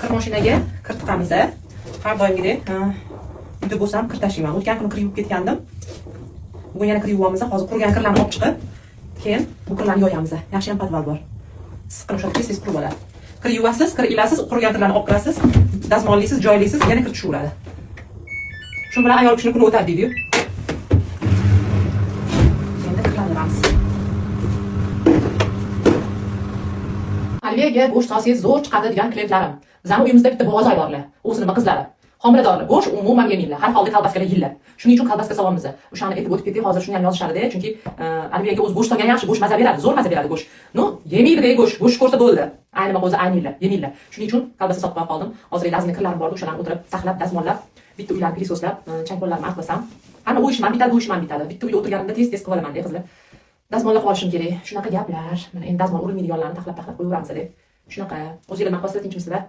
kir mashinaga kir tiqamiz. Har doimgidek uyda bo'lsam kir tashlayman. O'tgan kuni kir yuvib ketgandim. Bugun yana kir yuvamiz. Hozir qurgan kirlarni olib chiqib, keyin bu kirlarni yoyamiz. Yaxshi ham podval bor. Siqqin o'sha tez qurib oladi. Kir yuvasiz, kir ilasiz, qurgan kirlarni olib kirasiz, dazmollaysiz, joylaysiz, yana kir tushaveradi. Shu bilan ayol kishini kuni o'tadi deydi-yu. Endi kirlantiramiz. Alviyaga go'sht solsangiz zo'r chiqadi degan klientlarim. Bizning uyimizda bitta bog'oz borlar. O'zi nima qizlari. Homiladorlar go'sht umuman yemaydilar. Har holda kolbaskalar yeydilar. Shuning uchun kolbaska sovamiz. O'shani aytib o'tib ketdik, hozir shuni ham yozishadi, chunki Alviyaga o'zi go'sht solgan yaxshi, go'sht maza beradi, zo'r maza beradi go'sht. No, yemaydi go'sht. Go'sht ko'rsa bo'ldi. Ayni vaqt o'zi aynilar, yemaydilar. Shuning uchun kolbasa sotib qoldim. Hozir lazimli kirlarim bor, o'shalarni o'tirib, saqlab, dazmollab, bitta uylarni pilisoslab, changpollarimni artmasam, hamma bu ishim bitadi, bu ishim bitadi. Bitta uyda o'tirganimda tez-tez qilib olaman, qizlar. Dazmollab olishim kerak. Shunaqa gaplar. Mana endi dazmol urilmaydiganlarni taxlab qo'yaveramiz deb. Shunaqa. O'zingizlar maqsadlar tinchmisizlar?